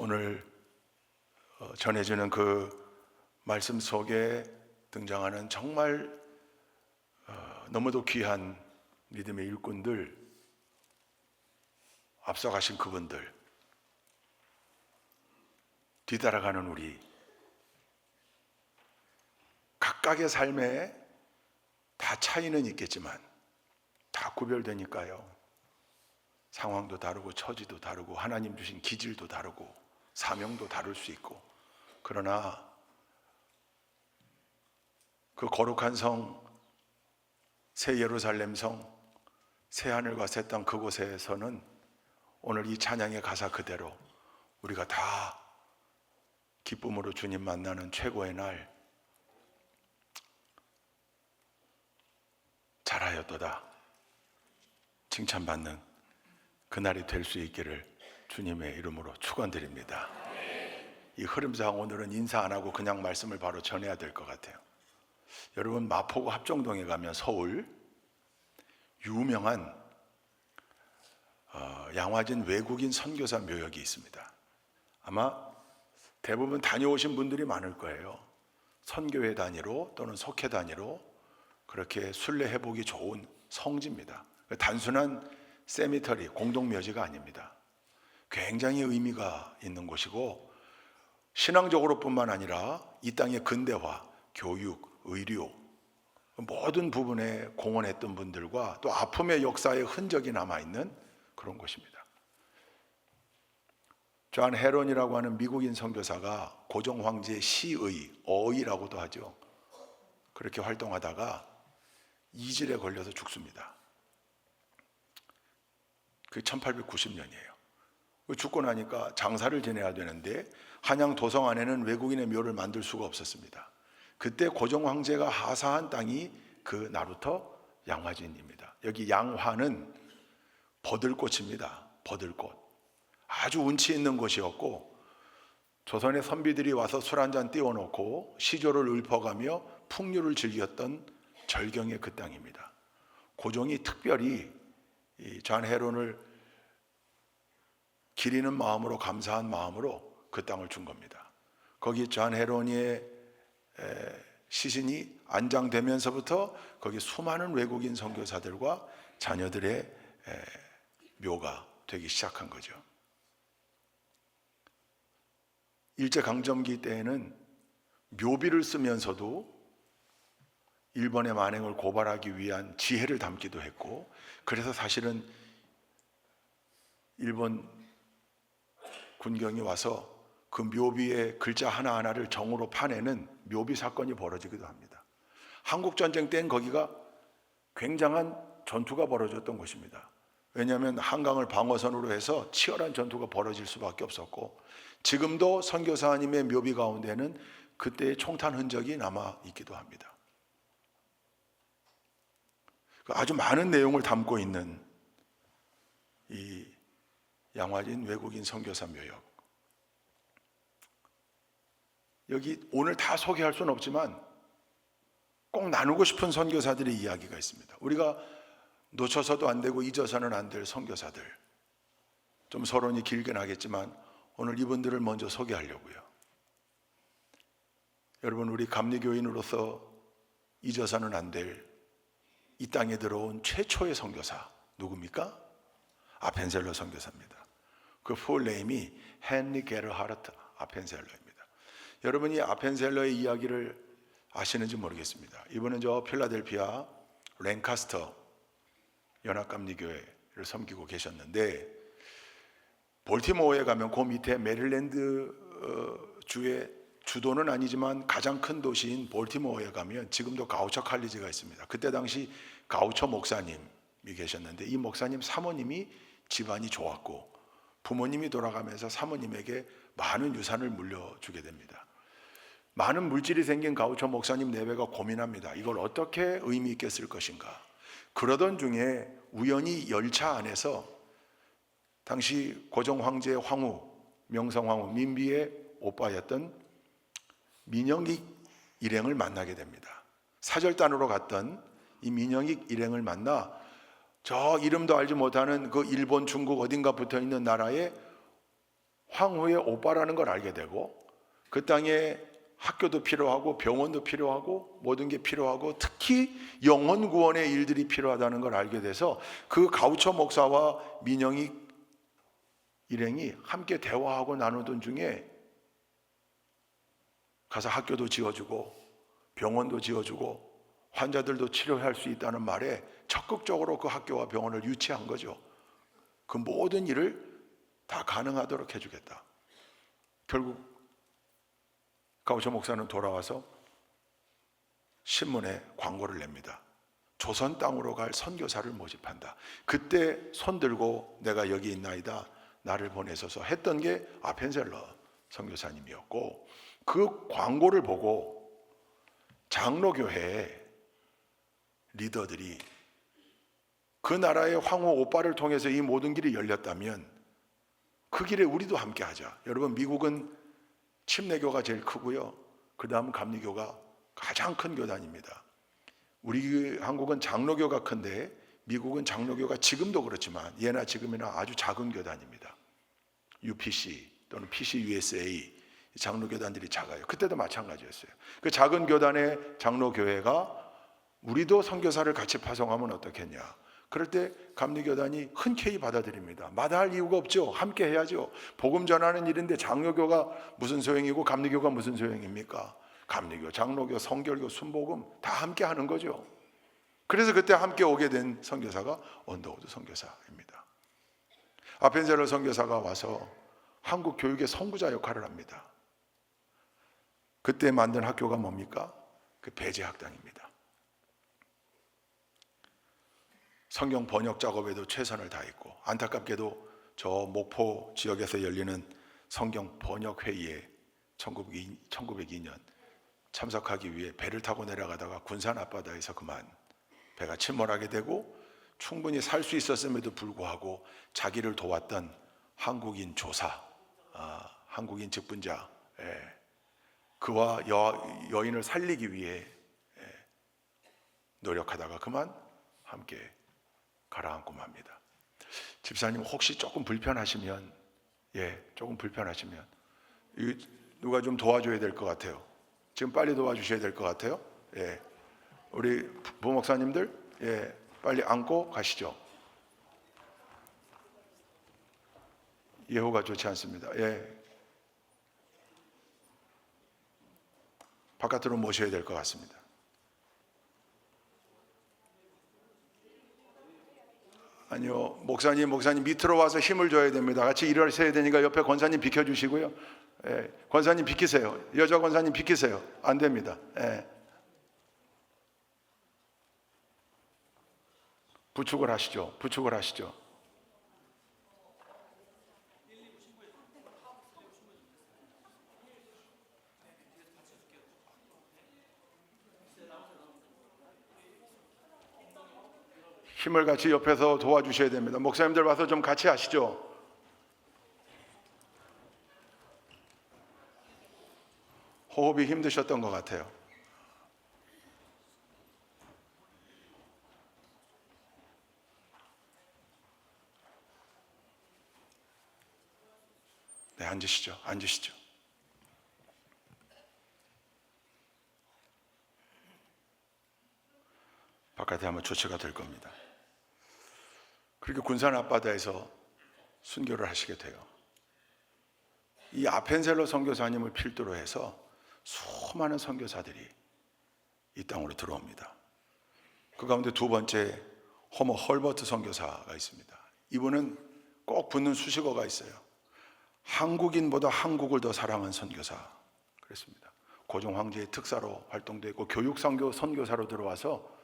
오늘 전해주는 그 말씀 속에 등장하는 정말 너무도 귀한 믿음의 일꾼들, 앞서가신 그분들, 뒤따라가는 우리, 각각의 삶에 다 차이는 있겠지만 다 구별되니까요. 상황도 다르고 처지도 다르고 하나님 주신 기질도 다르고 사명도 다를 수 있고, 그러나 그 거룩한 성, 새 예루살렘 성, 새 하늘과 새 땅 그곳에서는 오늘 이 찬양의 가사 그대로 우리가 다 기쁨으로 주님 만나는 최고의 날, 잘하였도다 칭찬받는 그날이 될 수 있기를 주님의 이름으로 축원드립니다. 이 흐름상 오늘은 인사 안 하고 그냥 말씀을 바로 전해야 될 것 같아요. 여러분, 마포구 합정동에 가면 서울 유명한 양화진 외국인 선교사 묘역이 있습니다. 아마 대부분 다녀오신 분들이 많을 거예요. 선교회 단위로 또는 속회 단위로 그렇게 순례 해보기 좋은 성지입니다. 단순한 세미터리, 공동묘지가 아닙니다. 굉장히 의미가 있는 곳이고, 신앙적으로 뿐만 아니라 이 땅의 근대화, 교육, 의료 모든 부분에 공헌했던 분들과 또 아픔의 역사의 흔적이 남아있는 그런 곳입니다. 존 헤론이라고 하는 미국인 선교사가 고종 황제의 시의, 어의라고도 하죠. 그렇게 활동하다가 이질에 걸려서 죽습니다. 그게 1890년이에요. 죽고 나니까 장사를 지내야 되는데 한양 도성 안에는 외국인의 묘를 만들 수가 없었습니다. 그때 고종 황제가 하사한 땅이 그 나루터 양화진입니다. 여기 양화는 버들꽃입니다. 버들꽃. 아주 운치 있는 곳이었고, 조선의 선비들이 와서 술 한잔 띄워놓고 시조를 읊어가며 풍류를 즐겼던 절경의 그 땅입니다. 고종이 특별히 이 존 헤론을 기리는 마음으로, 감사한 마음으로 그 땅을 준 겁니다. 거기 존 헤론의 시신이 안장되면서부터 거기 수많은 외국인 선교사들과 자녀들의 묘가 되기 시작한 거죠. 일제강점기 때에는 묘비를 쓰면서도 일본의 만행을 고발하기 위한 지혜를 담기도 했고, 그래서 사실은 일본 군경이 와서 그 묘비의 글자 하나하나를 정으로 파내는 묘비 사건이 벌어지기도 합니다. 한국전쟁 때는 거기가 굉장한 전투가 벌어졌던 곳입니다. 왜냐하면 한강을 방어선으로 해서 치열한 전투가 벌어질 수밖에 없었고, 지금도 선교사님의 묘비 가운데는 그때의 총탄 흔적이 남아 있기도 합니다. 아주 많은 내용을 담고 있는 이 양화진 외국인 선교사 묘역, 여기 오늘 다 소개할 수는 없지만 꼭 나누고 싶은 선교사들의 이야기가 있습니다. 우리가 놓쳐서도 안 되고 잊어서는 안 될 선교사들, 좀 서론이 길게 나겠지만 오늘 이분들을 먼저 소개하려고요. 여러분, 우리 감리교인으로서 잊어서는 안 될 이 땅에 들어온 최초의 선교사 누굽니까? 아펜셀러 선교사입니다. 그 풀네임이 헨리 게르하르트 아펜셀러입니다. 여러분이 아펜셀러의 이야기를 아시는지 모르겠습니다. 이분은 저 필라델피아 랭카스터 연합감리교회를 섬기고 계셨는데, 볼티모어에 가면 그 밑에 메릴랜드 주의 주도는 아니지만 가장 큰 도시인 볼티모어에 가면 지금도 가우처 칼리지가 있습니다. 그때 당시 가우처 목사님이 계셨는데, 이 목사님 사모님이 집안이 좋았고 부모님이 돌아가면서 사모님에게 많은 유산을 물려주게 됩니다. 많은 물질이 생긴 가우처 목사님 내외가 고민합니다. 이걸 어떻게 의미 있게 쓸 것인가. 그러던 중에 우연히 열차 안에서 당시 고종 황제의 황후, 명성 황후 민비의 오빠였던 민영익 일행을 만나게 됩니다. 사절단으로 갔던 이 민영익 일행을 만나 저 이름도 알지 못하는 그 일본, 중국 어딘가 붙어있는 나라의 황후의 오빠라는 걸 알게 되고, 그 땅에 학교도 필요하고 병원도 필요하고 모든 게 필요하고 특히 영혼 구원의 일들이 필요하다는 걸 알게 돼서 그 가우처 목사와 민영이 일행이 함께 대화하고 나누던 중에 가서 학교도 지어주고 병원도 지어주고 환자들도 치료할 수 있다는 말에 적극적으로 그 학교와 병원을 유치한 거죠. 그 모든 일을 다 가능하도록 해주겠다. 결국 가우처 목사는 돌아와서 신문에 광고를 냅니다. 조선 땅으로 갈 선교사를 모집한다. 그때 손들고 내가 여기 있나이다, 나를 보내소서 했던 게 아펜셀러 선교사님이었고, 그 광고를 보고 장로교회 리더들이 그 나라의 황후 오빠를 통해서 이 모든 길이 열렸다면 그 길에 우리도 함께 하자. 여러분, 미국은 침례교가 제일 크고요, 그 다음 감리교가 가장 큰 교단입니다. 우리 한국은 장로교가 큰데 미국은 장로교가 지금도 그렇지만 예나 지금이나 아주 작은 교단입니다. UPC 또는 PCUSA 장로교단들이 작아요. 그때도 마찬가지였어요. 그 작은 교단의 장로교회가 우리도 선교사를 같이 파송하면 어떻겠냐. 그럴 때 감리교단이 흔쾌히 받아들입니다. 마다할 이유가 없죠. 함께 해야죠. 복음 전하는 일인데 장로교가 무슨 소용이고 감리교가 무슨 소용입니까? 감리교, 장로교, 성결교, 순복음 다 함께 하는 거죠. 그래서 그때 함께 오게 된 선교사가 언더우드 선교사입니다. 아펜셀러 선교사가 와서 한국 교육의 선구자 역할을 합니다. 그때 만든 학교가 뭡니까? 그 배제학당입니다. 성경 번역 작업에도 최선을 다했고, 안타깝게도 저 목포 지역에서 열리는 성경 번역 회의에 1902년 참석하기 위해 배를 타고 내려가다가 군산 앞바다에서 그만 배가 침몰하게 되고, 충분히 살 수 있었음에도 불구하고 자기를 도왔던 한국인 조사, 한국인 직분자, 그와 여인을 살리기 위해 노력하다가 그만 함께 가라앉고 맙니다. 집사님, 혹시 조금 불편하시면 누가 좀 도와줘야 될 것 같아요. 지금 빨리 도와주셔야 될 것 같아요. 우리 부목사님들, 빨리 안고 가시죠. 예후가 좋지 않습니다. 바깥으로 모셔야 될 것 같습니다. 아니요, 목사님 밑으로 와서 힘을 줘야 됩니다. 같이 일어서야 되니까 옆에 권사님 비켜주시고요. 권사님 비키세요. 여자 권사님 비키세요. 안 됩니다. 부축을 하시죠. 힘을 같이 옆에서 도와주셔야 됩니다. 목사님들 와서 좀 같이 하시죠. 호흡이 힘드셨던 것 같아요. 네, 앉으시죠. 바깥에 한번 조치가 될 겁니다. 그렇게 군산 앞바다에서 순교를 하시게 돼요. 이 아펜셀러 선교사님을 필두로 해서 수많은 선교사들이 이 땅으로 들어옵니다. 그 가운데 두 번째 호머 헐버트 선교사가 있습니다. 이분은 꼭 붙는 수식어가 있어요. 한국인보다 한국을 더 사랑한 선교사. 그랬습니다. 고종 황제의 특사로 활동도 했고 교육 선교사로 들어와서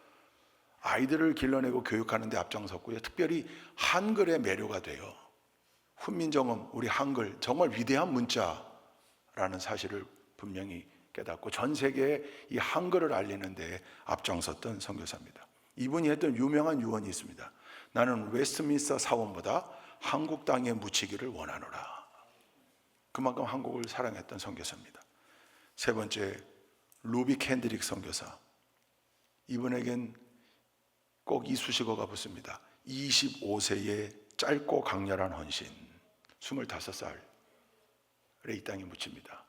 아이들을 길러내고 교육하는 데 앞장섰고요. 특별히 한글의 매료가 돼요. 훈민정음, 우리 한글 정말 위대한 문자라는 사실을 분명히 깨닫고 전 세계에 이 한글을 알리는 데 앞장섰던 선교사입니다. 이분이 했던 유명한 유언이 있습니다. 나는 웨스트민스터 사원보다 한국 땅에 묻히기를 원하노라. 그만큼 한국을 사랑했던 선교사입니다. 세 번째, 루비 캔드릭 선교사. 이분에겐 꼭 이 수식어가 붙습니다. 25세의 짧고 강렬한 헌신. 25살. 이 땅에 묻힙니다.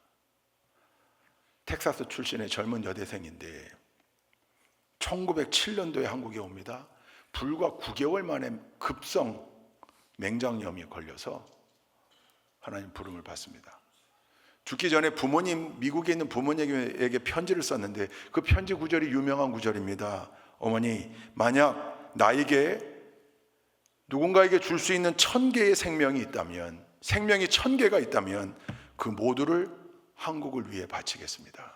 텍사스 출신의 젊은 여대생인데 1907년도에 한국에 옵니다. 불과 9개월 만에 급성 맹장염이 걸려서 하나님 부름을 받습니다. 죽기 전에 미국에 있는 부모님에게 편지를 썼는데 그 편지 구절이 유명한 구절입니다. 어머니, 만약 나에게 누군가에게 줄 수 있는 1000개의 생명이 있다면, 생명이 1000개가 있다면 그 모두를 한국을 위해 바치겠습니다.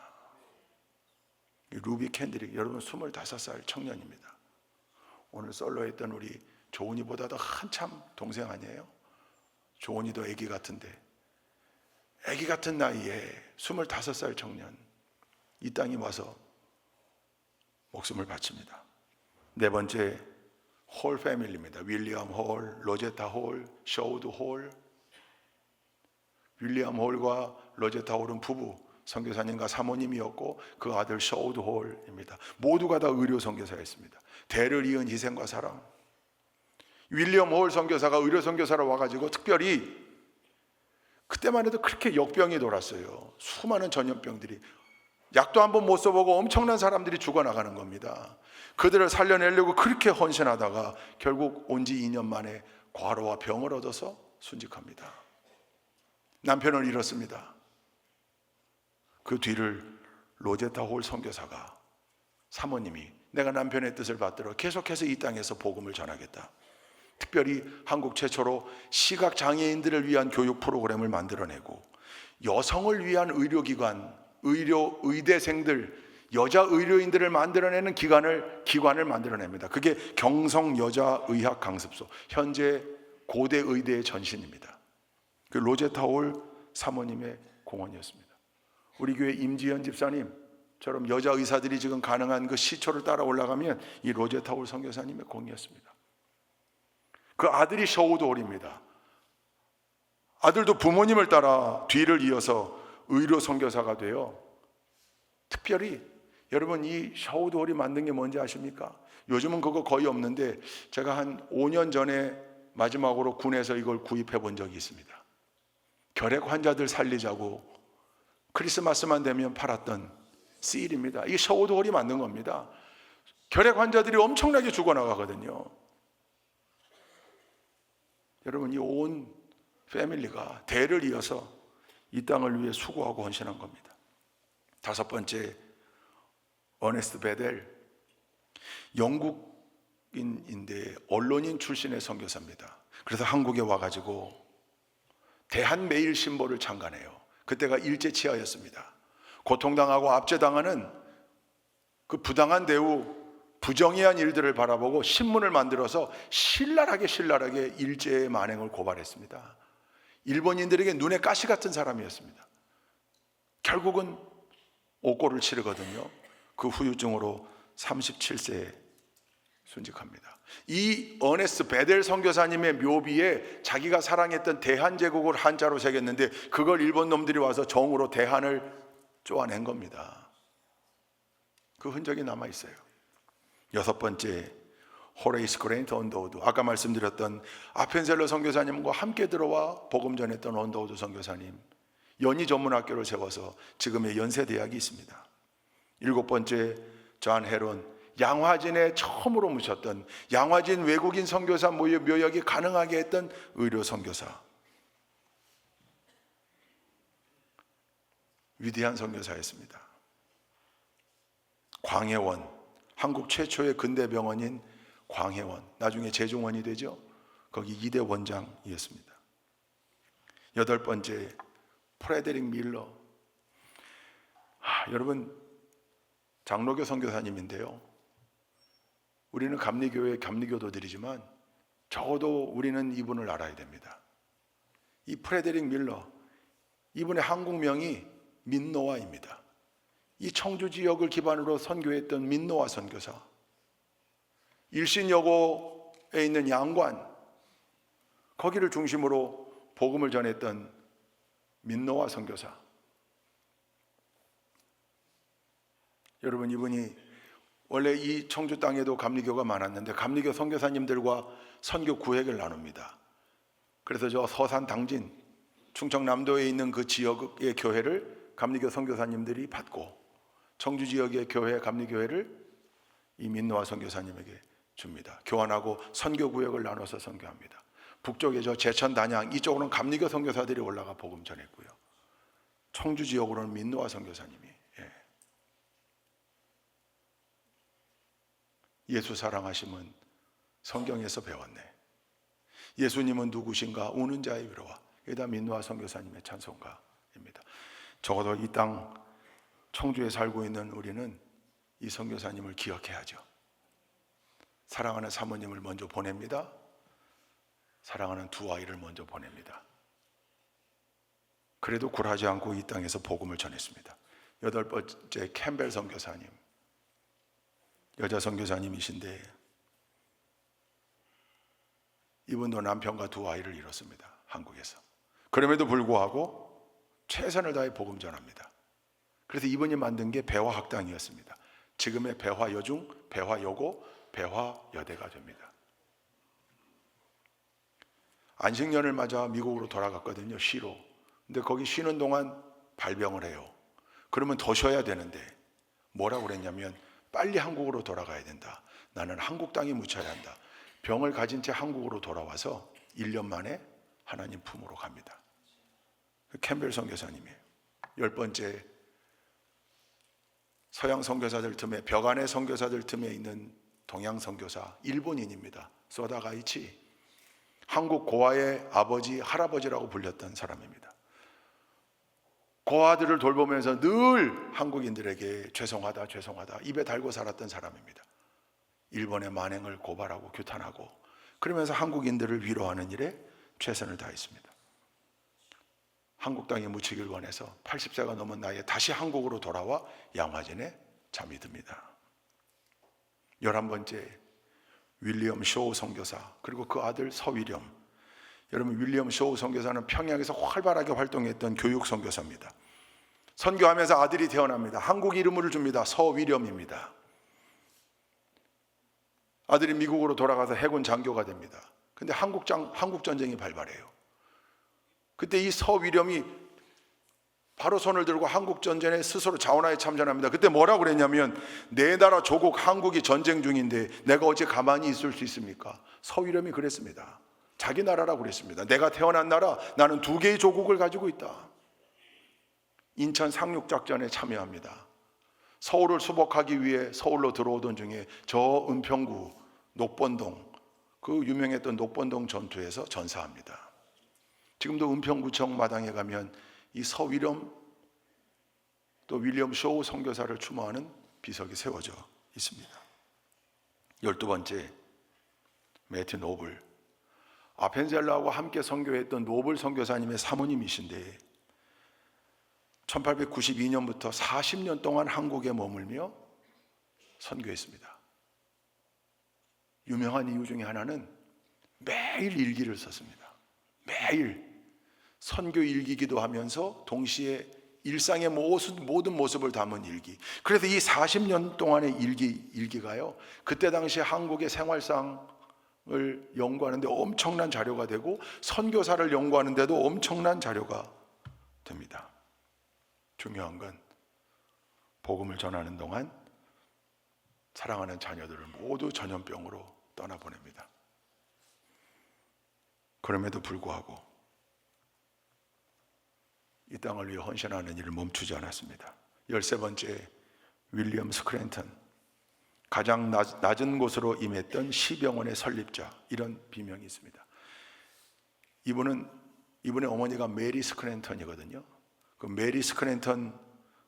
루비 캔드릭, 여러분 25살 청년입니다. 오늘 솔로 했던 우리 조은이보다도 한참 동생 아니에요? 조은이도 애기 같은데, 애기 같은 나이에 25살 청년, 이 땅에 와서 목숨을 바칩니다. 네 번째, 홀 패밀리입니다. 윌리엄 홀, 로제타 홀, 셔우드 홀. 윌리엄 홀과 로제타 홀은 부부, 선교사님과 사모님이었고 그 아들 셔우드 홀입니다. 모두가 다 의료 선교사였습니다. 대를 이은 희생과 사랑. 윌리엄 홀 선교사가 의료 선교사로 와가지고 특별히 그때만 해도 그렇게 역병이 돌았어요. 수많은 전염병들이, 약도 한번 못 써보고 엄청난 사람들이 죽어나가는 겁니다. 그들을 살려내려고 그렇게 헌신하다가 결국 온 지 2년 만에 과로와 병을 얻어서 순직합니다. 남편을 잃었습니다. 그 뒤를 로제타 홀 선교사가, 사모님이 내가 남편의 뜻을 받들어 계속해서 이 땅에서 복음을 전하겠다. 특별히 한국 최초로 시각장애인들을 위한 교육 프로그램을 만들어내고 여성을 위한 의료기관, 의대생들, 여자 의료인들을 만들어내는 기관을 만들어냅니다. 그게 경성여자의학강습소, 현재 고대 의대의 전신입니다. 그 로제타 홀 사모님의 공헌이었습니다. 우리 교회 임지연 집사님처럼 여자 의사들이 지금 가능한 그 시초를 따라 올라가면 이 로제타 홀 선교사님의 공이었습니다. 그 아들이 셔우드 홀입니다. 아들도 부모님을 따라 뒤를 이어서 의료 선교사가 되어, 특별히 여러분 이 셔우드 홀이 만든 게 뭔지 아십니까? 요즘은 그거 거의 없는데 제가 한 5년 전에 마지막으로 군에서 이걸 구입해 본 적이 있습니다. 결핵 환자들 살리자고 크리스마스만 되면 팔았던 씨일입니다. 이게 셔우드 홀이 만든 겁니다. 결핵 환자들이 엄청나게 죽어나가거든요. 여러분 이 온 패밀리가 대를 이어서 이 땅을 위해 수고하고 헌신한 겁니다. 다섯 번째, 어네스트 베델, 영국인인데 언론인 출신의 선교사입니다. 그래서 한국에 와가지고 대한매일신보를 창간해요. 그때가 일제치하였습니다. 고통당하고 압제당하는 그 부당한 대우, 부정의한 일들을 바라보고 신문을 만들어서 신랄하게 일제의 만행을 고발했습니다. 일본인들에게 눈에 가시 같은 사람이었습니다. 결국은 옥고를 치르거든요. 그 후유증으로 37세에 순직합니다. 이 어네스트 베델 선교사님의 묘비에 자기가 사랑했던 대한제국을 한자로 새겼는데 그걸 일본 놈들이 와서 정으로 대한을 쪼아낸 겁니다. 그 흔적이 남아 있어요. 여섯 번째, 호레이스 그레인트 언더우드, 아까 말씀드렸던 아펜셀러 선교사님과 함께 들어와 복음 전했던 언더우드 선교사님, 연희 전문학교를 세워서 지금의 연세대학이 있습니다. 일곱 번째, 존 헤론, 양화진에 처음으로 모셨던 양화진 외국인 선교사 묘역이 가능하게 했던 의료 선교사, 위대한 선교사였습니다. 광해원, 한국 최초의 근대 병원인 광해원, 나중에 제중원이 되죠. 거기 2대 원장이었습니다. 여덟 번째, 프레데릭 밀러. 여러분 장로교 선교사님인데요, 우리는 감리교회 감리교도들이지만 적어도 우리는 이분을 알아야 됩니다. 이 프레데릭 밀러, 이분의 한국명이 민노아입니다. 이 청주 지역을 기반으로 선교했던 민노아 선교사, 일신여고에 있는 양관, 거기를 중심으로 복음을 전했던 민노아 선교사. 여러분 이분이 원래 이 청주 땅에도 감리교가 많았는데 감리교 선교사님들과 선교 구획을 나눕니다. 그래서 저 서산 당진 충청남도에 있는 그 지역의 교회를 감리교 선교사님들이 받고 청주 지역의 교회 감리교회를 이 민노아 선교사님에게 줍니다. 교환하고 선교구역을 나눠서 선교합니다. 북쪽에 저 제천 단양 이쪽으로는 감리교 선교사들이 올라가 복음 전했고요. 청주 지역으로는 민노아 선교사님이 예수 사랑하심은 성경에서 배웠네. 예수님은 누구신가? 우는 자의 위로와. 이게 다 민노아 선교사님의 찬송가입니다. 적어도 이 땅 청주에 살고 있는 우리는 이 선교사님을 기억해야죠. 사랑하는 사모님을 먼저 보냅니다. 사랑하는 두 아이를 먼저 보냅니다. 그래도 굴하지 않고 이 땅에서 복음을 전했습니다. 8번째 캠벨 선교사님, 여자 선교사님이신데 이분도 남편과 두 아이를 잃었습니다. 한국에서. 그럼에도 불구하고 최선을 다해 복음 전합니다. 그래서 이분이 만든 게 배화학당이었습니다. 지금의 배화여중, 배화여고, 배화여대가 됩니다. 안식년을 맞아 미국으로 돌아갔거든요. 쉬러. 근데 거기 쉬는 동안 발병을 해요. 그러면 더 쉬어야 되는데 뭐라고 그랬냐면 빨리 한국으로 돌아가야 된다. 나는 한국 땅에 묻혀야 한다. 병을 가진 채 한국으로 돌아와서 1년 만에 하나님 품으로 갑니다. 캠벨 선교사님이에요. 10번째 서양 선교사들 틈에, 벽안의 선교사들 틈에 있는 동양 선교사, 일본인입니다. 소다가이치. 한국 고아의 아버지, 할아버지라고 불렸던 사람입니다. 고아들을 돌보면서 늘 한국인들에게 죄송하다 죄송하다 입에 달고 살았던 사람입니다. 일본의 만행을 고발하고 규탄하고 그러면서 한국인들을 위로하는 일에 최선을 다했습니다. 한국 땅에 묻히길 원해서 80세가 넘은 나이에 다시 한국으로 돌아와 양화진에 잠이 듭니다. 11번째 윌리엄 쇼우 선교사, 그리고 그 아들 서윌엄. 여러분, 윌리엄 쇼우 선교사는 평양에서 활발하게 활동했던 교육 선교사입니다. 선교하면서 아들이 태어납니다. 한국 이름을 줍니다. 서윌엄입니다. 아들이 미국으로 돌아가서 해군 장교가 됩니다. 근데 한국 전쟁이 발발해요. 그때 이 서윌엄이 바로 손을 들고 한국 전쟁에 스스로 자원하에 참전합니다. 그때 뭐라고 그랬냐면, 내 나라 조국 한국이 전쟁 중인데 내가 어찌 가만히 있을 수 있습니까? 서윌엄이 그랬습니다. 자기 나라라고 그랬습니다. 내가 태어난 나라, 나는 2개의 조국을 가지고 있다. 인천 상륙작전에 참여합니다. 서울을 수복하기 위해 서울로 들어오던 중에 저 은평구 녹번동, 그 유명했던 녹번동 전투에서 전사합니다. 지금도 은평구청 마당에 가면 이 서윌엄 또 윌리엄 쇼우 선교사를 추모하는 비석이 세워져 있습니다. 12번째 매튜 노블, 아펜젤러하고 함께 선교했던 노블 선교사님의 사모님이신데 1892년부터 40년 동안 한국에 머물며 선교했습니다. 유명한 이유 중에 하나는 매일 일기를 썼습니다. 매일 선교 일기기도 하면서 동시에 일상의 모든 모습을 담은 일기. 그래서 이 40년 동안의 일기가요, 그때 당시 한국의 생활상을 연구하는데 엄청난 자료가 되고 선교사를 연구하는데도 엄청난 자료가 됩니다. 중요한 건 복음을 전하는 동안 사랑하는 자녀들을 모두 전염병으로 떠나보냅니다. 그럼에도 불구하고 이 땅을 위해 헌신하는 일을 멈추지 않았습니다. 13번째 윌리엄 스크랜턴, 가장 낮은 곳으로 임했던 시병원의 설립자, 이런 비명이 있습니다. 이분의 어머니가 메리 스크랜턴이거든요. 그 메리 스크랜턴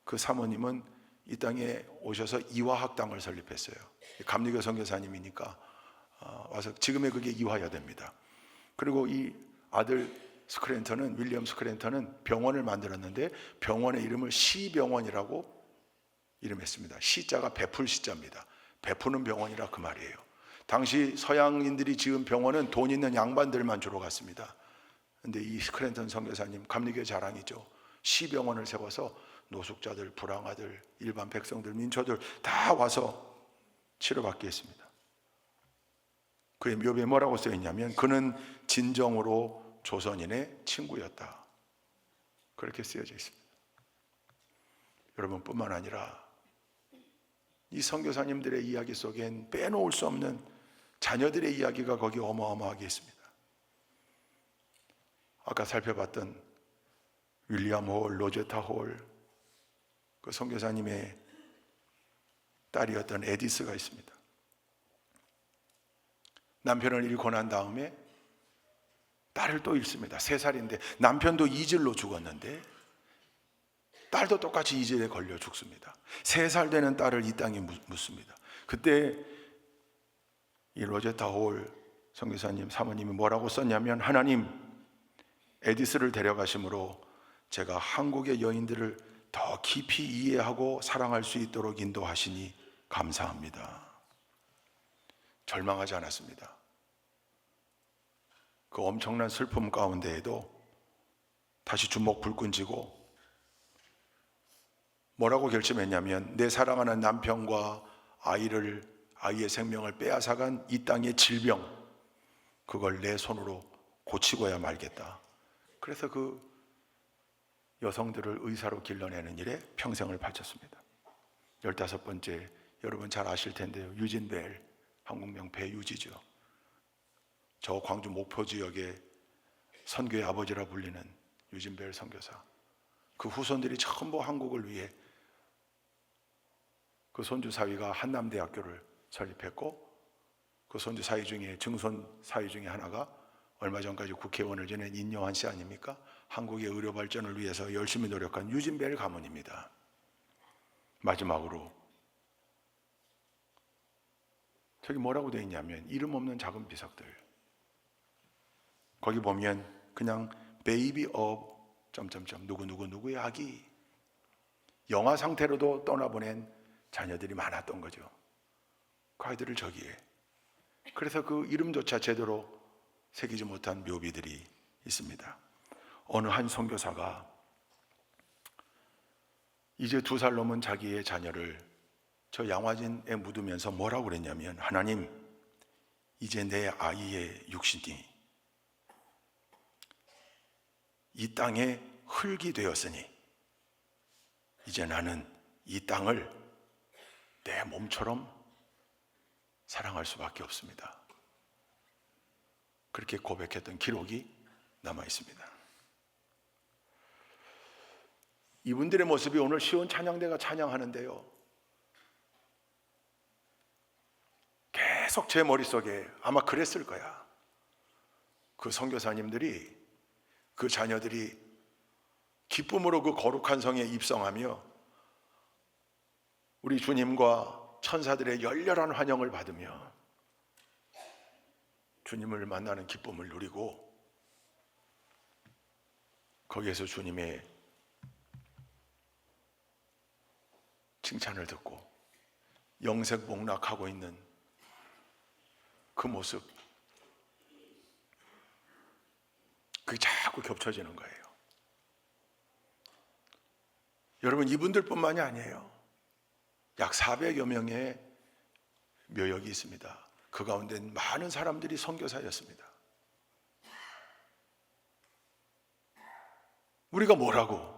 그 사모님은 이 땅에 오셔서 이화학당을 설립했어요. 감리교 선교사님이니까 와서, 지금의 그게 이화여대입니다. 그리고 이 아들 스크랜턴은, 윌리엄 스크랜턴은 병원을 만들었는데 병원의 이름을 시병원이라고 이름했습니다. 시자가 베풀 시자입니다. 베푸는 병원이라 그 말이에요. 당시 서양인들이 지은 병원은 돈 있는 양반들만 주로 갔습니다. 근데 이 스크랜턴 선교사님, 감리교의 자랑이죠. 시병원을 세워서 노숙자들, 불황아들, 일반 백성들, 민초들 다 와서 치료받게 했습니다. 그의 묘비에 뭐라고 써있냐면, 그는 진정으로 조선인의 친구였다. 그렇게 쓰여져 있습니다. 여러분뿐만 아니라 이 선교사님들의 이야기 속엔 빼놓을 수 없는 자녀들의 이야기가 거기 어마어마하게 있습니다. 아까 살펴봤던 윌리엄 홀, 로제타 홀, 그 선교사님의 딸이었던 에디스가 있습니다. 남편을 잃고 난 다음에 딸을 또 잃습니다. 3살인데 남편도 이질로 죽었는데 딸도 똑같이 이질에 걸려 죽습니다. 3살 되는 딸을 이 땅에 묻습니다. 그때 이 로제타 홀 선교사님 사모님이 뭐라고 썼냐면, 하나님, 에디스를 데려가심으로 제가 한국의 여인들을 더 깊이 이해하고 사랑할 수 있도록 인도하시니 감사합니다. 절망하지 않았습니다. 그 엄청난 슬픔 가운데에도 다시 주먹 불끈 쥐고 뭐라고 결심했냐면, 내 사랑하는 남편과 아이의 생명을 빼앗아간 이 땅의 질병, 그걸 내 손으로 고치고야 말겠다. 그래서 그 여성들을 의사로 길러내는 일에 평생을 바쳤습니다. 15번째, 여러분 잘 아실 텐데요, 유진 벨, 한국명 배유지죠. 저 광주 목포 지역의 선교의 아버지라 불리는 유진 벨 선교사, 그 후손들이 전부 한국을 위해 그 손주 사위가 한남대학교를 설립했고, 그 손주 사위 중에 증손 사위 중에 하나가 얼마 전까지 국회의원을 지낸 인요한 씨 아닙니까? 한국의 의료 발전을 위해서 열심히 노력한 유진 벨 가문입니다. 마지막으로 저기 뭐라고 되어 있냐면, 이름 없는 작은 비석들, 거기 보면 그냥 베이비 업 누구의 아기, 영아 상태로도 떠나보낸 자녀들이 많았던 거죠. 그 아이들을 저기에, 그래서 그 이름조차 제대로 새기지 못한 묘비들이 있습니다. 어느 한 선교사가 이제 2살 넘은 자기의 자녀를 저 양화진에 묻으면서 뭐라고 그랬냐면, 하나님, 이제 내 아이의 육신이 이 땅에 흙이 되었으니 이제 나는 이 땅을 내 몸처럼 사랑할 수밖에 없습니다. 그렇게 고백했던 기록이 남아 있습니다. 이분들의 모습이 오늘 시온 찬양대가 찬양하는데요, 계속 제 머릿속에 아마 그랬을 거야. 그 선교사님들이, 그 자녀들이 기쁨으로 그 거룩한 성에 입성하며 우리 주님과 천사들의 열렬한 환영을 받으며 주님을 만나는 기쁨을 누리고, 거기에서 주님의 칭찬을 듣고 영색복락하고 있는 그 모습, 그게 자꾸 겹쳐지는 거예요. 여러분, 이분들뿐만이 아니에요. 약 400여 명의 묘역이 있습니다. 그 가운데 많은 사람들이 선교사였습니다. 우리가 뭐라고?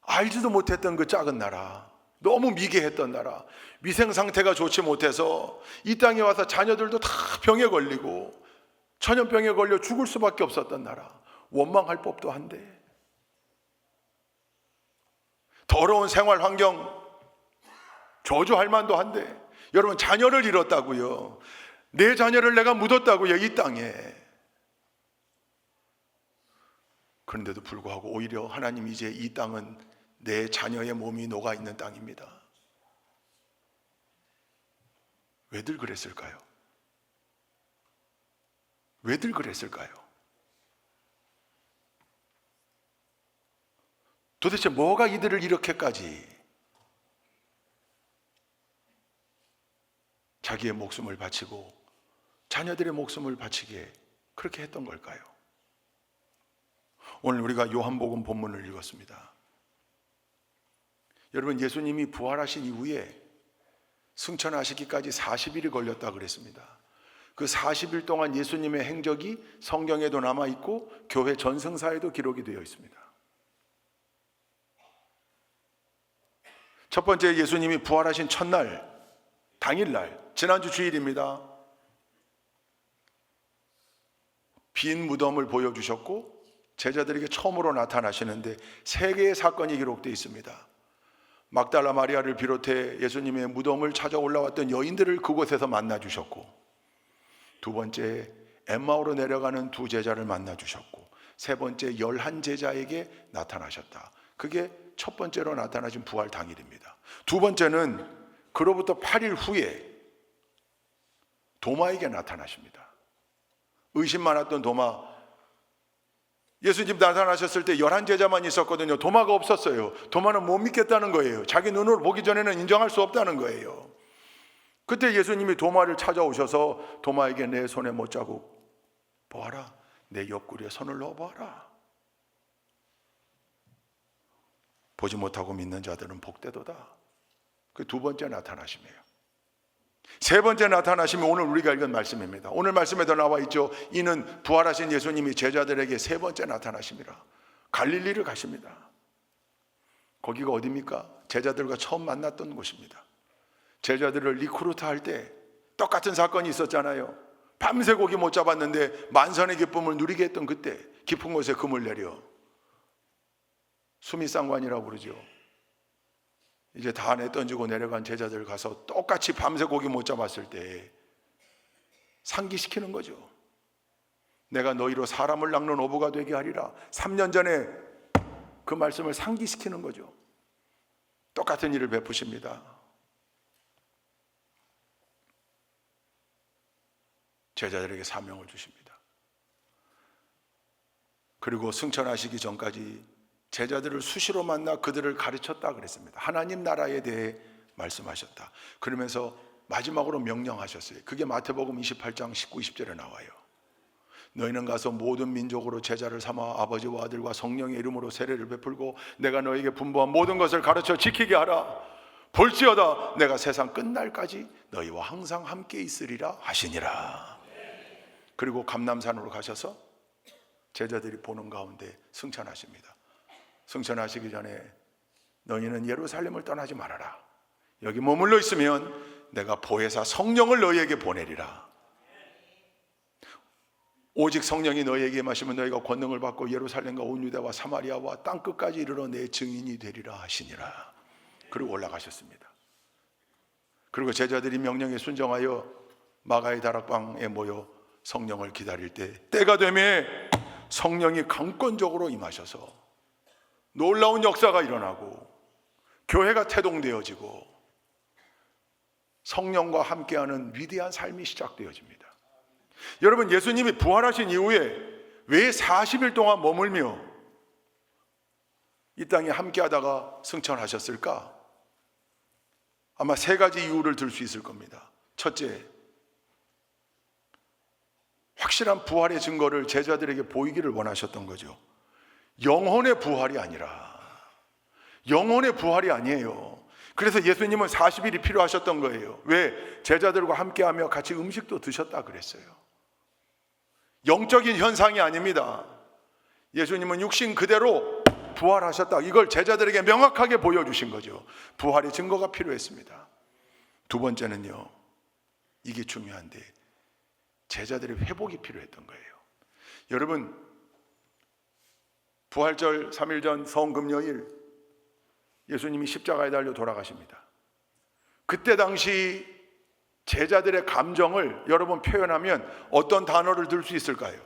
알지도 못했던 그 작은 나라, 너무 미개했던 나라, 위생 상태가 좋지 못해서 이 땅에 와서 자녀들도 다 병에 걸리고 천연병에 걸려 죽을 수밖에 없었던 나라, 원망할 법도 한데, 더러운 생활 환경 저주할 만도 한데, 여러분, 자녀를 잃었다고요. 내 자녀를 내가 묻었다고요, 이 땅에. 그런데도 불구하고 오히려 하나님, 이제 이 땅은 내 자녀의 몸이 녹아있는 땅입니다. 왜들 그랬을까요? 왜들 그랬을까요? 도대체 뭐가 이들을 이렇게까지 자기의 목숨을 바치고 자녀들의 목숨을 바치게 그렇게 했던 걸까요? 오늘 우리가 요한복음 본문을 읽었습니다. 여러분, 예수님이 부활하신 이후에 승천하시기까지 40일이 걸렸다 그랬습니다. 그 40일 동안 예수님의 행적이 성경에도 남아있고 교회 전승사에도 기록이 되어 있습니다. 첫 번째, 예수님이 부활하신 첫날, 당일날, 지난주 주일입니다. 빈 무덤을 보여주셨고 제자들에게 처음으로 나타나시는데 세 개의 사건이 기록되어 있습니다. 막달라 마리아를 비롯해 예수님의 무덤을 찾아 올라왔던 여인들을 그곳에서 만나주셨고, 두 번째, 엠마오로 내려가는 두 제자를 만나주셨고, 세 번째, 11제자에게 나타나셨다. 그게 첫 번째로 나타나신 부활 당일입니다. 두 번째는 그로부터 8일 후에 도마에게 나타나십니다. 의심 많았던 도마, 예수님 나타나셨을 때 11제자만 있었거든요. 도마가 없었어요. 도마는 못 믿겠다는 거예요. 자기 눈으로 보기 전에는 인정할 수 없다는 거예요. 그때 예수님이 도마를 찾아오셔서 도마에게 내 손에 못자국 보아라, 내 옆구리에 손을 넣어보아라. 보지 못하고 믿는 자들은 복되도다. 그 두 번째 나타나심이에요. 세 번째 나타나심이 오늘 우리가 읽은 말씀입니다. 오늘 말씀에도 나와 있죠. 이는 부활하신 예수님이 제자들에게 세 번째 나타나심이라. 갈릴리를 가십니다. 거기가 어디입니까? 제자들과 처음 만났던 곳입니다. 제자들을 리크루트 할 때 똑같은 사건이 있었잖아요. 밤새 고기 못 잡았는데 만선의 기쁨을 누리게 했던 그때 깊은 곳에 금을 내려 수미상관이라고 그러죠. 이제 다 내던지고 내려간 제자들 가서 똑같이 밤새 고기 못 잡았을 때 상기시키는 거죠. 내가 너희로 사람을 낚는 어부가 되게 하리라. 3년 전에 그 말씀을 상기시키는 거죠. 똑같은 일을 베푸십니다. 제자들에게 사명을 주십니다. 그리고 승천하시기 전까지 제자들을 수시로 만나 그들을 가르쳤다 그랬습니다. 하나님 나라에 대해 말씀하셨다. 그러면서 마지막으로 명령하셨어요. 그게 마태복음 28장 19, 20절에 나와요. 너희는 가서 모든 민족으로 제자를 삼아 아버지와 아들과 성령의 이름으로 세례를 베풀고 내가 너에게 분부한 모든 것을 가르쳐 지키게 하라. 볼지어다 내가 세상 끝날까지 너희와 항상 함께 있으리라 하시니라. 그리고 감람산으로 가셔서 제자들이 보는 가운데 승천하십니다. 승천하시기 전에 너희는 예루살렘을 떠나지 말아라. 여기 머물러 있으면 내가 보혜사 성령을 너희에게 보내리라. 오직 성령이 너희에게 임하시면 너희가 권능을 받고 예루살렘과 온 유대와 사마리아와 땅끝까지 이르러 내 증인이 되리라 하시니라. 그리고 올라가셨습니다. 그리고 제자들이 명령에 순종하여 마가의 다락방에 모여 성령을 기다릴 때 때가 되매 성령이 강권적으로 임하셔서 놀라운 역사가 일어나고 교회가 태동되어지고 성령과 함께하는 위대한 삶이 시작되어집니다. 여러분, 예수님이 부활하신 이후에 왜 40일 동안 머물며 이 땅에 함께하다가 승천하셨을까? 아마 세 가지 이유를 들 수 있을 겁니다. 첫째, 확실한 부활의 증거를 제자들에게 보이기를 원하셨던 거죠. 영혼의 부활이 아니라, 영혼의 부활이 아니에요. 그래서 예수님은 40일이 필요하셨던 거예요. 왜? 제자들과 함께하며 같이 음식도 드셨다 그랬어요. 영적인 현상이 아닙니다. 예수님은 육신 그대로 부활하셨다. 이걸 제자들에게 명확하게 보여주신 거죠. 부활의 증거가 필요했습니다. 두 번째는요, 이게 중요한데 제자들의 회복이 필요했던 거예요. 여러분, 부활절 3일 전 성금요일 예수님이 십자가에 달려 돌아가십니다. 그때 당시 제자들의 감정을 여러분 표현하면 어떤 단어를 들 수 있을까요?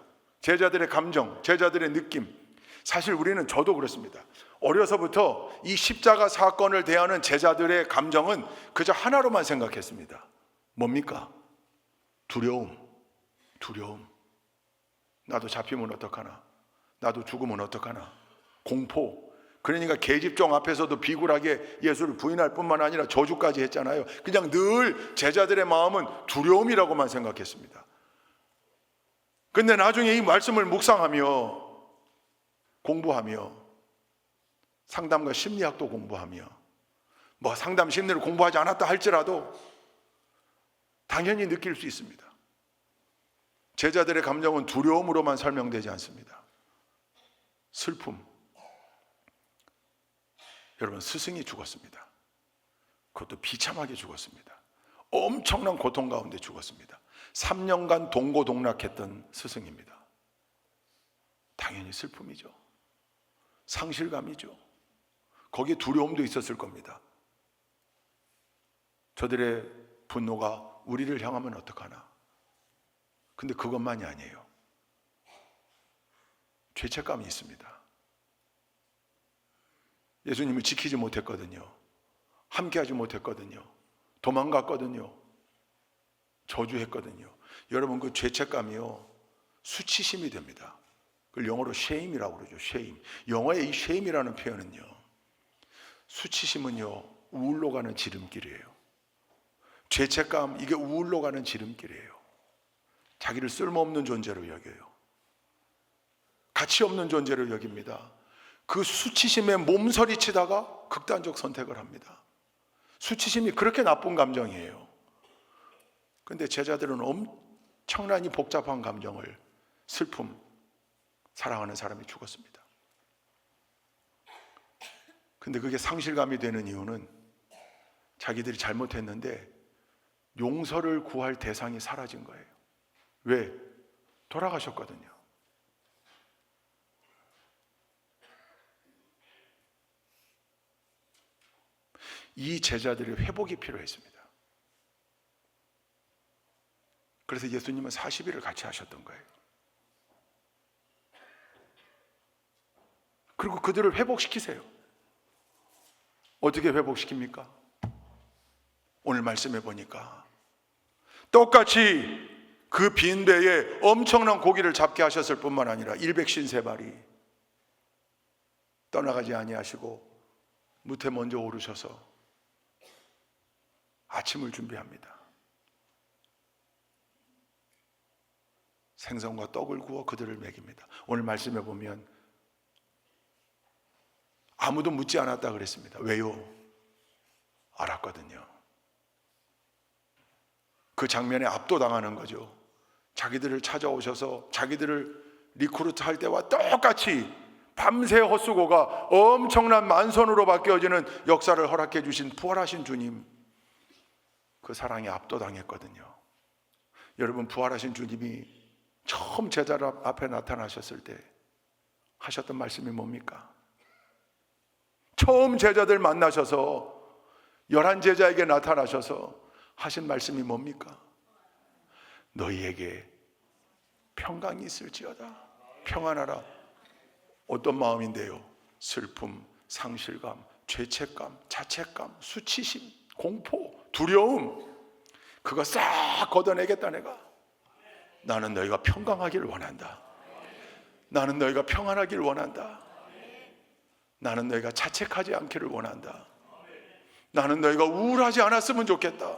제자들의 감정, 제자들의 느낌. 사실 우리는, 저도 그렇습니다. 어려서부터 이 십자가 사건을 대하는 제자들의 감정은 그저 하나로만 생각했습니다. 뭡니까? 두려움. 나도 잡히면 어떡하나? 나도 죽으면 어떡하나? 공포. 그러니까 계집종 앞에서도 비굴하게 예수를 부인할 뿐만 아니라 저주까지 했잖아요. 그냥 늘 제자들의 마음은 두려움이라고만 생각했습니다. 근데 나중에 이 말씀을 묵상하며 공부하며 상담과 심리학도 공부하며 뭐 상담 심리를 공부하지 않았다 할지라도 당연히 느낄 수 있습니다. 제자들의 감정은 두려움으로만 설명되지 않습니다. 슬픔. 여러분, 스승이 죽었습니다. 그것도 비참하게 죽었습니다. 엄청난 고통 가운데 죽었습니다. 3년간 동고동락했던 스승입니다. 당연히 슬픔이죠. 상실감이죠. 거기에 두려움도 있었을 겁니다. 저들의 분노가 우리를 향하면 어떡하나. 근데 그것만이 아니에요. 죄책감이 있습니다. 예수님을 지키지 못했거든요. 함께하지 못했거든요. 도망갔거든요. 저주했거든요. 여러분, 그 죄책감이요, 수치심이 됩니다. 그걸 영어로 shame이라고 그러죠. shame. 영어의 이 shame이라는 표현은요, 수치심은요, 우울로 가는 지름길이에요. 죄책감, 이게 우울로 가는 지름길이에요. 자기를 쓸모없는 존재로 여겨요. 가치 없는 존재로 여깁니다. 그 수치심에 몸서리치다가 극단적 선택을 합니다. 수치심이 그렇게 나쁜 감정이에요. 그런데 제자들은 엄청나게 복잡한 감정을, 슬픔, 사랑하는 사람이 죽었습니다. 근데 그게 상실감이 되는 이유는 자기들이 잘못했는데 용서를 구할 대상이 사라진 거예요. 왜? 돌아가셨거든요. 이 제자들의 회복이 필요했습니다. 그래서 예수님은 40일을 같이 하셨던 거예요. 그리고 그들을 회복시키세요. 어떻게 회복시킵니까? 오늘 말씀해 보니까 똑같이 그 빈 배에 엄청난 고기를 잡게 하셨을 뿐만 아니라 153마리 떠나가지 아니하시고 무태 먼저 오르셔서 아침을 준비합니다. 생선과 떡을 구워 그들을 먹입니다. 오늘 말씀해 보면 아무도 묻지 않았다 그랬습니다. 왜요? 알았거든요. 그 장면에 압도당하는 거죠. 자기들을 찾아오셔서 자기들을 리크루트 할 때와 똑같이 밤새 헛수고가 엄청난 만선으로 바뀌어지는 역사를 허락해 주신 부활하신 주님, 그 사랑에 압도당했거든요. 여러분, 부활하신 주님이 처음 제자들 앞에 나타나셨을 때 하셨던 말씀이 뭡니까? 처음 제자들 만나셔서 11제자에게 나타나셔서 하신 말씀이 뭡니까? 너희에게 평강이 있을지어다. 평안하라. 어떤 마음인데요? 슬픔, 상실감, 죄책감, 자책감, 수치심, 공포, 두려움, 그거 싹 걷어내겠다. 나는 너희가 평강하기를 원한다. 나는 너희가 평안하기를 원한다. 나는 너희가 자책하지 않기를 원한다. 나는 너희가 우울하지 않았으면 좋겠다.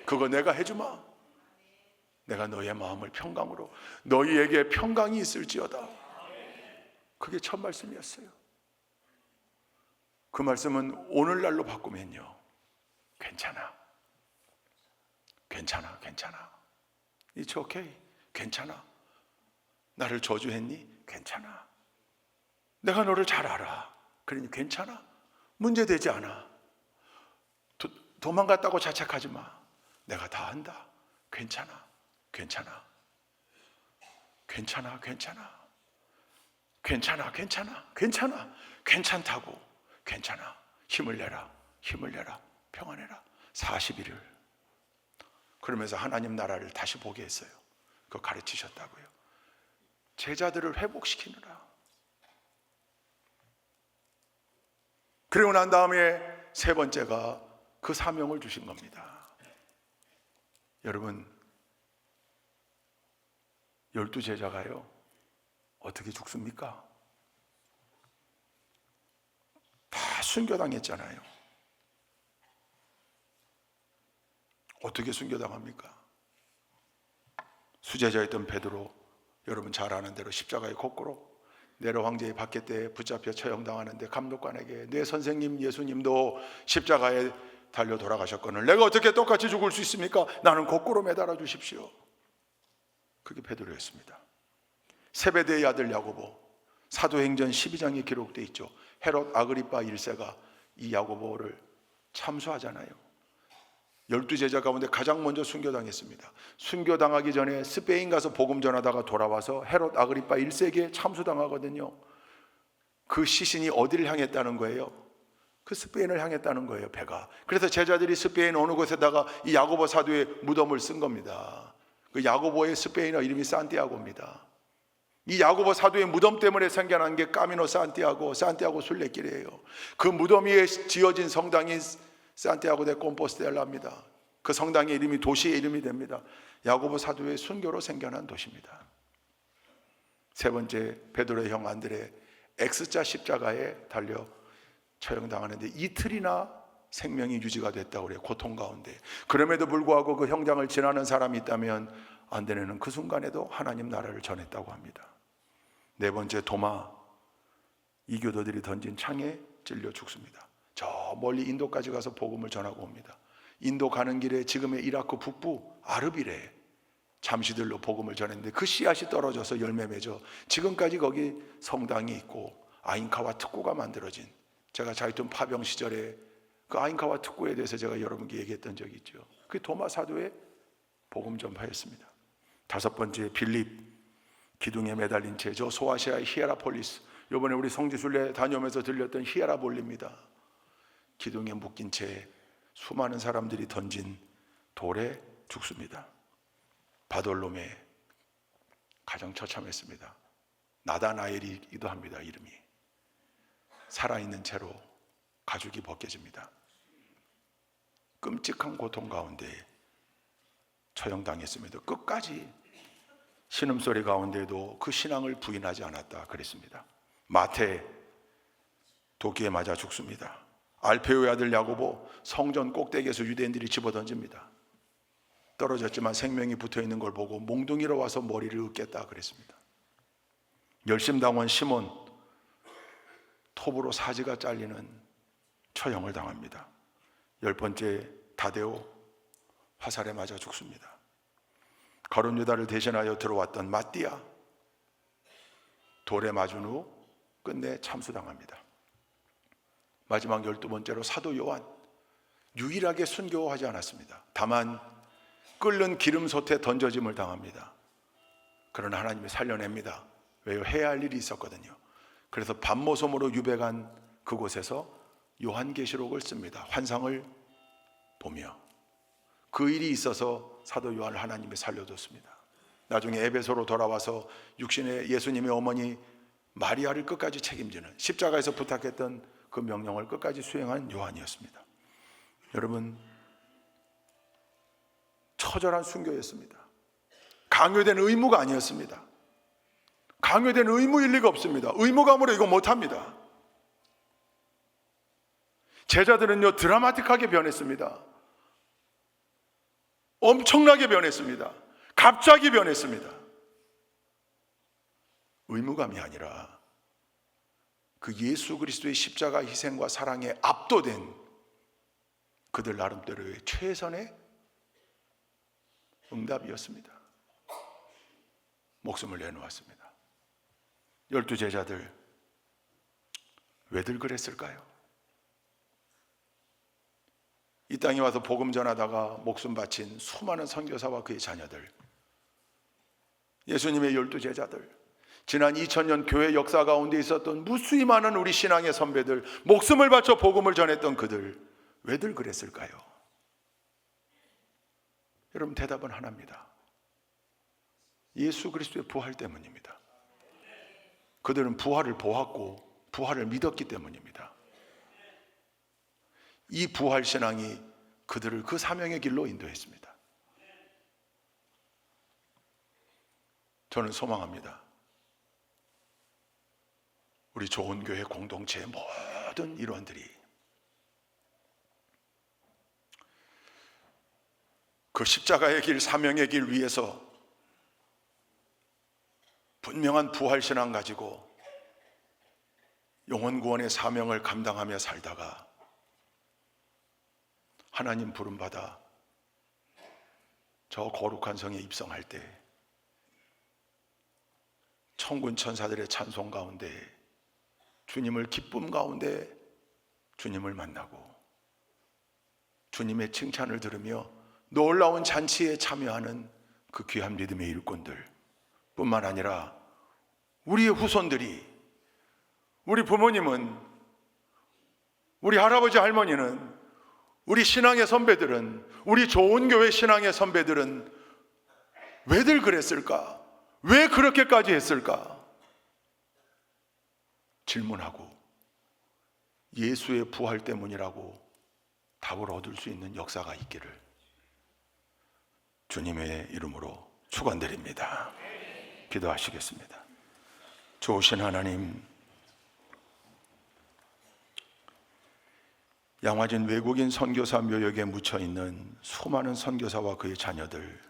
그거 내가 해주마. 내가 너희의 마음을 평강으로, 너희에게 평강이 있을지어다. 그게 첫 말씀이었어요. 그 말씀은 오늘날로 바꾸면요, 괜찮아, 괜찮아, 괜찮아, It's okay, 괜찮아. 나를 저주했니? 괜찮아. 내가 너를 잘 알아. 그러니 괜찮아. 문제되지 않아. 도망갔다고 자책하지 마. 내가 다 안다. 괜찮아, 괜찮아, 괜찮아, 괜찮아, 괜찮아, 괜찮아, 괜찮아, 괜찮다고, 괜찮아. 힘을 내라, 힘을 내라, 평안해라. 40일을 그러면서 하나님 나라를 다시 보게 했어요. 그거 가르치셨다고요. 제자들을 회복시키느라. 그리고 난 다음에 세 번째가 그 사명을 주신 겁니다. 여러분, 12제자가요 어떻게 죽습니까? 다 순교당했잖아요. 어떻게 순교당합니까? 수제자였던 베드로, 여러분 잘 아는 대로 십자가의 거꾸로 네로 황제의 박해 때 붙잡혀 처형당하는데 감독관에게 내 선생님 예수님도 십자가에 달려 돌아가셨거늘 내가 어떻게 똑같이 죽을 수 있습니까? 나는 거꾸로 매달아 주십시오. 그게 베드로였습니다. 세베대의 아들 야고보, 사도행전 12장에 기록되어 있죠. 헤롯 아그리파 1세가 이 야고보를 참수하잖아요. 12제자 가운데 가장 먼저 순교당했습니다. 순교당하기 전에 스페인 가서 복음 전하다가 돌아와서 헤롯 아그리파 1세에게 참수당하거든요. 그 시신이 어디를 향했다는 거예요? 그 스페인을 향했다는 거예요, 배가. 그래서 제자들이 스페인 어느 곳에다가 이 야고보 사도의 무덤을 쓴 겁니다. 그 야고보의 스페인어 이름이 산티아고입니다. 이 야고보 사도의 무덤 때문에 생겨난 게 까미노 산티아고, 산티아고 순례길이에요. 그 무덤 위에 지어진 성당이 산티아고 데 콤포스텔라입니다. 그 성당의 이름이 도시의 이름이 됩니다. 야고보 사도의 순교로 생겨난 도시입니다. 세 번째, 베드로의 형 안드레, X자 십자가에 달려 처형당하는데 이틀이나 생명이 유지가 됐다고 그래요. 고통 가운데. 그럼에도 불구하고 그 형장을 지나는 사람이 있다면 안드레는 그 순간에도 하나님 나라를 전했다고 합니다. 네 번째, 도마, 이교도들이 던진 창에 찔려 죽습니다. 저 멀리 인도까지 가서 복음을 전하고 옵니다. 인도 가는 길에 지금의 이라크 북부 아르빌에 잠시들로 복음을 전했는데 그 씨앗이 떨어져서 열매 맺어 지금까지 거기 성당이 있고 아인카와 특구가 만들어진, 제가 자이툰 파병 시절에 그 아인카와 특구에 대해서 제가 여러분께 얘기했던 적이 있죠. 그게 도마 사도의 복음 전파였습니다. 다섯 번째, 빌립, 기둥에 매달린 채 저 소아시아의 히에라폴리스, 이번에 우리 성지순례 다녀오면서 들렸던 히에라볼리입니다. 기둥에 묶인 채 수많은 사람들이 던진 돌에 죽습니다. 바돌롬에 가장 처참했습니다. 나다나엘이기도 합니다. 이름이 살아있는 채로 가죽이 벗겨집니다. 끔찍한 고통 가운데 처형당했음에도 끝까지 신음소리 가운데도 그 신앙을 부인하지 않았다 그랬습니다. 마태, 도끼에 맞아 죽습니다. 알페오의 아들 야고보, 성전 꼭대기에서 유대인들이 집어던집니다. 떨어졌지만 생명이 붙어있는 걸 보고 몽둥이로 와서 머리를 으깼다 그랬습니다. 열심당원 시몬, 톱으로 사지가 잘리는 처형을 당합니다. 열 번째, 다데오, 화살에 맞아 죽습니다. 가룟 유다를 대신하여 들어왔던 마띠아, 돌에 맞은 후 끝내 참수당합니다. 마지막 12번째로 사도 요한, 유일하게 순교하지 않았습니다. 다만 끓는 기름솥에 던져짐을 당합니다. 그러나 하나님이 살려냅니다. 왜요? 해야 할 일이 있었거든요. 그래서 밤모섬으로 유배간 그곳에서 요한계시록을 씁니다. 환상을 보며. 그 일이 있어서 사도 요한을 하나님이 살려줬습니다. 나중에 에베소로 돌아와서 육신의 예수님의 어머니 마리아를 끝까지 책임지는, 십자가에서 부탁했던 그 명령을 끝까지 수행한 요한이었습니다. 여러분, 처절한 순교였습니다. 강요된 의무가 아니었습니다. 강요된 의무일 리가 없습니다. 의무감으로 이거 못합니다. 제자들은요, 드라마틱하게 변했습니다. 엄청나게 변했습니다. 갑자기 변했습니다. 의무감이 아니라 그 예수 그리스도의 십자가 희생과 사랑에 압도된 그들 나름대로의 최선의 응답이었습니다. 목숨을 내놓았습니다. 12제자들 왜들 그랬을까요? 이 땅에 와서 복음 전하다가 목숨 바친 수많은 선교사와 그의 자녀들, 예수님의 12제자들, 지난 2000년 교회 역사 가운데 있었던 무수히 많은 우리 신앙의 선배들, 목숨을 바쳐 복음을 전했던 그들, 왜들 그랬을까요? 여러분, 대답은 하나입니다. 예수 그리스도의 부활 때문입니다. 그들은 부활을 보았고 부활을 믿었기 때문입니다. 이 부활 신앙이 그들을 그 사명의 길로 인도했습니다. 저는 소망합니다. 우리 좋은 교회 공동체의 모든 일원들이 그 십자가의 길, 사명의 길 위에서 분명한 부활 신앙 가지고 영혼 구원의 사명을 감당하며 살다가 하나님 부름받아 저 거룩한 성에 입성할 때 천군 천사들의 찬송 가운데, 주님을 기쁨 가운데 주님을 만나고 주님의 칭찬을 들으며 놀라운 잔치에 참여하는 그 귀한 믿음의 일꾼들 뿐만 아니라 우리의 후손들이, 우리 부모님은, 우리 할아버지 할머니는, 우리 신앙의 선배들은, 우리 좋은 교회 신앙의 선배들은 왜들 그랬을까? 왜 그렇게까지 했을까? 질문하고 예수의 부활 때문이라고 답을 얻을 수 있는 역사가 있기를 주님의 이름으로 축원드립니다. 기도하시겠습니다. 좋으신 하나님, 양화진 외국인 선교사 묘역에 묻혀있는 수많은 선교사와 그의 자녀들,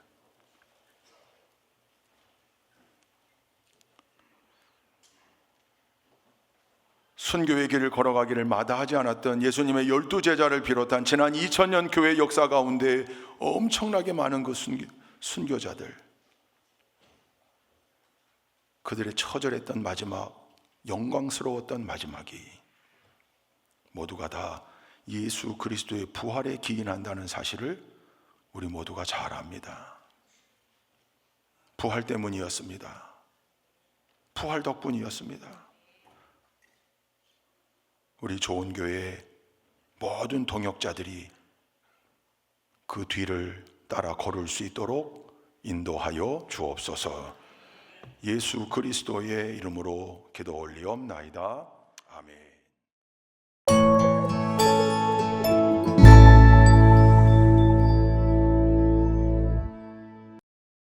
순교의 길을 걸어가기를 마다하지 않았던 예수님의 12제자를 비롯한 지난 2000년 교회 역사 가운데 엄청나게 많은 그 순교자들, 그들의 처절했던 마지막, 영광스러웠던 마지막이 모두가 다 예수 그리스도의 부활에 기인한다는 사실을 우리 모두가 잘 압니다. 부활 때문이었습니다. 부활 덕분이었습니다. 우리 좋은 교회의 모든 동역자들이 그 뒤를 따라 걸을 수 있도록 인도하여 주옵소서. 예수 그리스도의 이름으로 기도 올리옵나이다. 아멘.